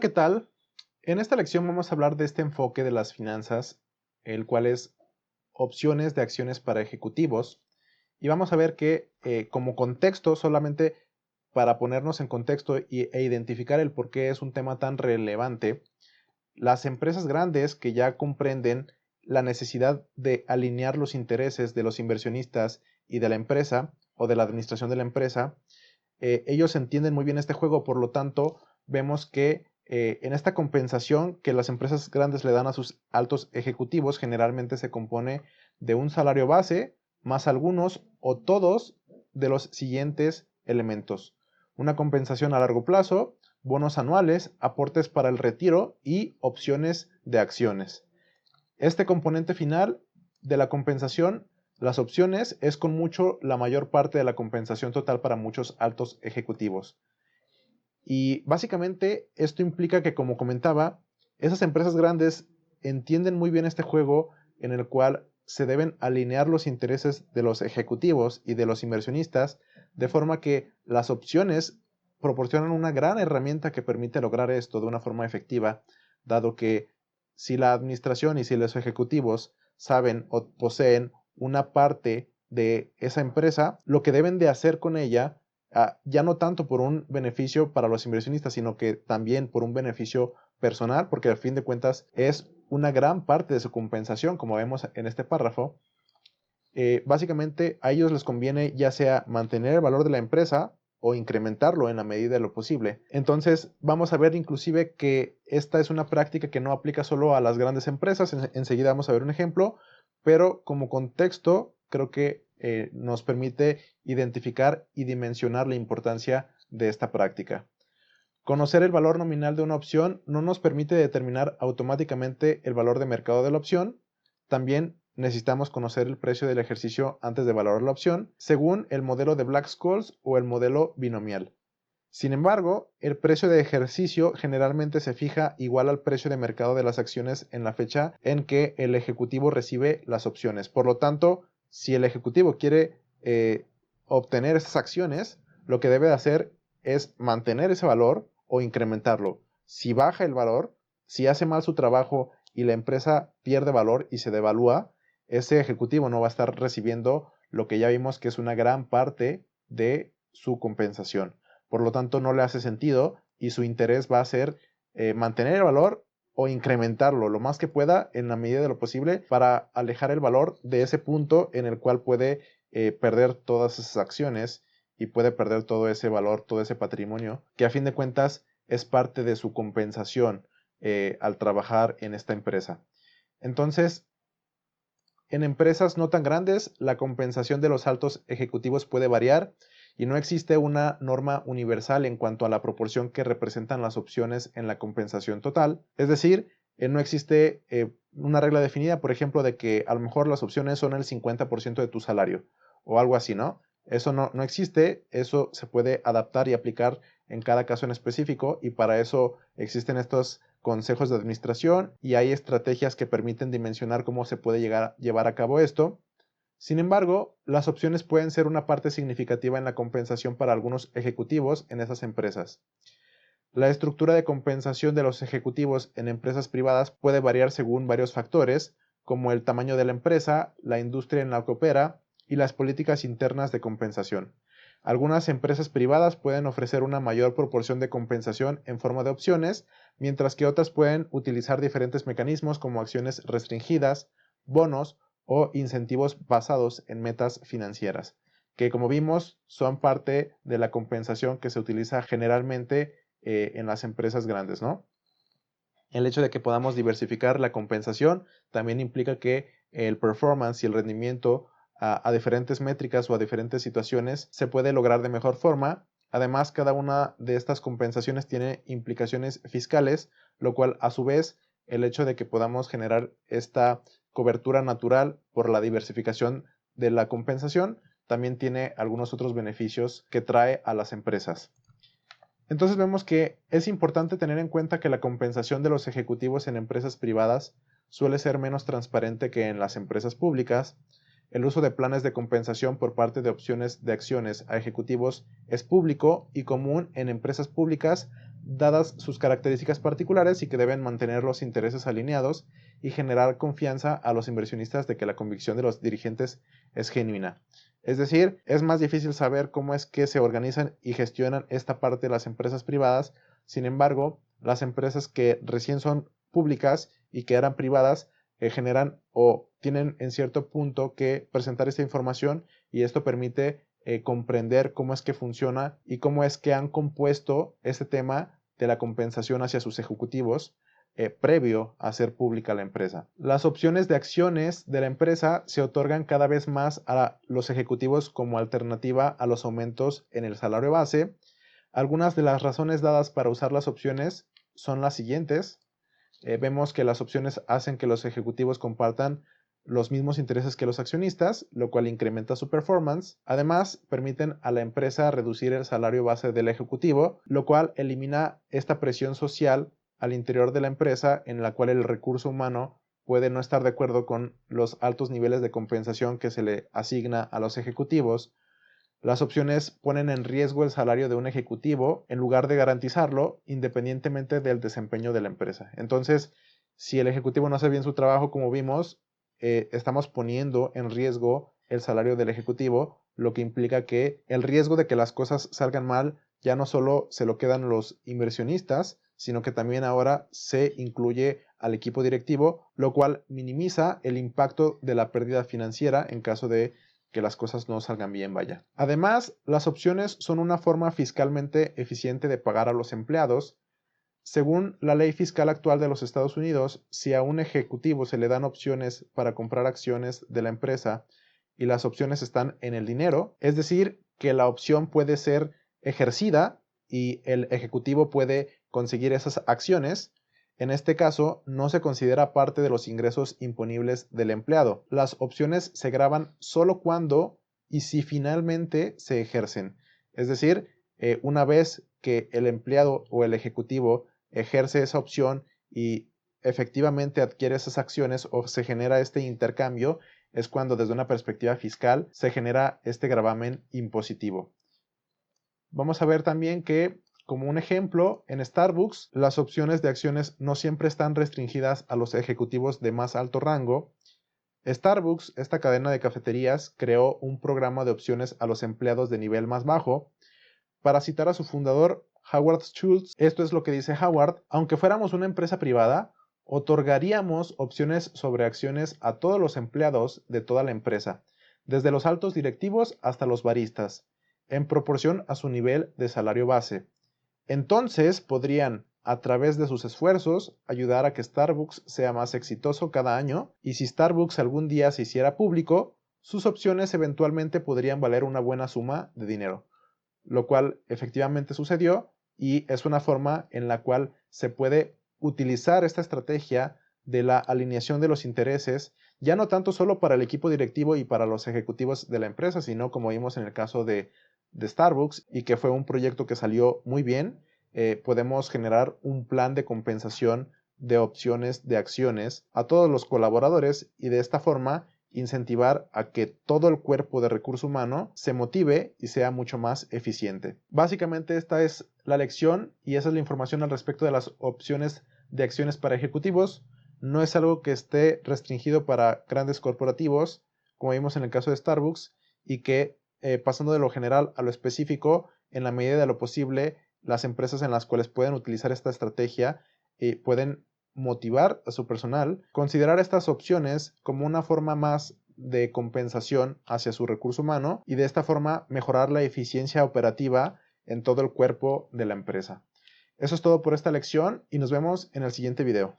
¿qué tal? En esta lección vamos a hablar de este enfoque de las finanzas, el cual es opciones de acciones para ejecutivos. Y vamos a ver que como contexto, solamente para ponernos en contexto e identificar el por qué es un tema tan relevante, las empresas grandes que ya comprenden la necesidad de alinear los intereses de los inversionistas y de la empresa o de la administración de la empresa, ellos entienden muy bien este juego, por lo tanto, vemos que en esta compensación que las empresas grandes le dan a sus altos ejecutivos, generalmente se compone de un salario base más algunos o todos de los siguientes elementos. Una compensación a largo plazo, bonos anuales, aportes para el retiro y opciones de acciones. Este componente final de la compensación, las opciones, es con mucho la mayor parte de la compensación total para muchos altos ejecutivos. Y básicamente esto implica que, como comentaba, esas empresas grandes entienden muy bien este juego en el cual se deben alinear los intereses de los ejecutivos y de los inversionistas, de forma que las opciones proporcionan una gran herramienta que permite lograr esto de una forma efectiva, dado que si la administración y si los ejecutivos saben o poseen una parte de esa empresa, lo que deben de hacer con ella, ya no tanto por un beneficio para los inversionistas, sino que también por un beneficio personal, porque al fin de cuentas es una gran parte de su compensación, como vemos en este párrafo. Básicamente a ellos les conviene ya sea mantener el valor de la empresa o incrementarlo en la medida de lo posible. Entonces vamos a ver inclusive que esta es una práctica que no aplica solo a las grandes empresas. Enseguida vamos a ver un ejemplo, pero como contexto creo que nos permite identificar y dimensionar la importancia de esta práctica. Conocer el valor nominal de una opción no nos permite determinar automáticamente el valor de mercado de la opción. También necesitamos conocer el precio del ejercicio antes de valorar la opción, según el modelo de Black-Scholes o el modelo binomial. Sin embargo, el precio de ejercicio generalmente se fija igual al precio de mercado de las acciones en la fecha en que el ejecutivo recibe las opciones. Por lo tanto, si el ejecutivo quiere obtener esas acciones, lo que debe hacer es mantener ese valor o incrementarlo. Si baja el valor, si hace mal su trabajo y la empresa pierde valor y se devalúa, ese ejecutivo no va a estar recibiendo lo que ya vimos que es una gran parte de su compensación. Por lo tanto, no le hace sentido y su interés va a ser mantener el valor o incrementarlo lo más que pueda en la medida de lo posible para alejar el valor de ese punto en el cual puede perder todas esas acciones y puede perder todo ese valor, todo ese patrimonio, que a fin de cuentas es parte de su compensación al trabajar en esta empresa. Entonces, en empresas no tan grandes, la compensación de los altos ejecutivos puede variar y no existe una norma universal en cuanto a la proporción que representan las opciones en la compensación total. Es decir, no existe una regla definida, por ejemplo, de que a lo mejor las opciones son el 50% de tu salario o algo así, ¿no? Eso no existe, eso se puede adaptar y aplicar en cada caso en específico y para eso existen estos consejos de administración y hay estrategias que permiten dimensionar cómo se puede llevar a cabo esto. Sin embargo, las opciones pueden ser una parte significativa en la compensación para algunos ejecutivos en esas empresas. La estructura de compensación de los ejecutivos en empresas privadas puede variar según varios factores, como el tamaño de la empresa, la industria en la que opera y las políticas internas de compensación. Algunas empresas privadas pueden ofrecer una mayor proporción de compensación en forma de opciones, mientras que otras pueden utilizar diferentes mecanismos como acciones restringidas, bonos o incentivos basados en metas financieras, que como vimos son parte de la compensación que se utiliza generalmente en las empresas grandes, ¿no? El hecho de que podamos diversificar la compensación también implica que el performance y el rendimiento a diferentes métricas o a diferentes situaciones se puede lograr de mejor forma. Además, cada una de estas compensaciones tiene implicaciones fiscales, lo cual a su vez el hecho de que podamos generar esta cobertura natural por la diversificación de la compensación también tiene algunos otros beneficios que trae a las empresas. Entonces vemos que es importante tener en cuenta que la compensación de los ejecutivos en empresas privadas suele ser menos transparente que en las empresas públicas. El uso de planes de compensación por parte de opciones de acciones a ejecutivos es público y común en empresas públicas, dadas sus características particulares y que deben mantener los intereses alineados y generar confianza a los inversionistas de que la convicción de los dirigentes es genuina. Es decir, es más difícil saber cómo es que se organizan y gestionan esta parte de las empresas privadas. Sin embargo, las empresas que recién son públicas y que eran privadas generan o tienen en cierto punto que presentar esta información, y esto permite comprender cómo es que funciona y cómo es que han compuesto este tema de la compensación hacia sus ejecutivos previo a ser pública la empresa. Las opciones de acciones de la empresa se otorgan cada vez más a los ejecutivos como alternativa a los aumentos en el salario base. Algunas de las razones dadas para usar las opciones son las siguientes. Vemos que las opciones hacen que los ejecutivos compartan los mismos intereses que los accionistas, lo cual incrementa su performance. Además, permiten a la empresa reducir el salario base del ejecutivo, lo cual elimina esta presión social al interior de la empresa en la cual el recurso humano puede no estar de acuerdo con los altos niveles de compensación que se le asigna a los ejecutivos. Las opciones ponen en riesgo el salario de un ejecutivo en lugar de garantizarlo, independientemente del desempeño de la empresa. Entonces, si el ejecutivo no hace bien su trabajo, como vimos, estamos poniendo en riesgo el salario del ejecutivo, lo que implica que el riesgo de que las cosas salgan mal ya no solo se lo quedan los inversionistas, sino que también ahora se incluye al equipo directivo, lo cual minimiza el impacto de la pérdida financiera en caso de que las cosas no salgan bien, vaya. Además, las opciones son una forma fiscalmente eficiente de pagar a los empleados. Según la ley fiscal actual de los Estados Unidos, si a un ejecutivo se le dan opciones para comprar acciones de la empresa y las opciones están en el dinero, es decir, que la opción puede ser ejercida y el ejecutivo puede conseguir esas acciones, en este caso no se considera parte de los ingresos imponibles del empleado. Las opciones se graban solo cuando y si finalmente se ejercen. Es decir, una vez que el empleado o el ejecutivo ejerce esa opción y efectivamente adquiere esas acciones o se genera este intercambio, es cuando desde una perspectiva fiscal se genera este gravamen impositivo. Vamos a ver también que, como un ejemplo, en Starbucks las opciones de acciones no siempre están restringidas a los ejecutivos de más alto rango. Starbucks, esta cadena de cafeterías, creó un programa de opciones a los empleados de nivel más bajo. Para citar a su fundador, Howard Schultz, esto es lo que dice Howard: aunque fuéramos una empresa privada, otorgaríamos opciones sobre acciones a todos los empleados de toda la empresa, desde los altos directivos hasta los baristas, en proporción a su nivel de salario base. Entonces podrían, a través de sus esfuerzos, ayudar a que Starbucks sea más exitoso cada año, y si Starbucks algún día se hiciera público, sus opciones eventualmente podrían valer una buena suma de dinero, lo cual efectivamente sucedió, y es una forma en la cual se puede utilizar esta estrategia de la alineación de los intereses, ya no tanto solo para el equipo directivo y para los ejecutivos de la empresa, sino como vimos en el caso de Starbucks, y que fue un proyecto que salió muy bien. Podemos generar un plan de compensación de opciones de acciones a todos los colaboradores y de esta forma incentivar a que todo el cuerpo de recurso humano se motive y sea mucho más eficiente. Básicamente esta es la lección y esa es la información al respecto de las opciones de acciones para ejecutivos. No es algo que esté restringido para grandes corporativos, como vimos en el caso de Starbucks, y que pasando de lo general a lo específico, en la medida de lo posible, las empresas en las cuales pueden utilizar esta estrategia pueden motivar a su personal, considerar estas opciones como una forma más de compensación hacia su recurso humano y de esta forma mejorar la eficiencia operativa en todo el cuerpo de la empresa. Eso es todo por esta lección y nos vemos en el siguiente video.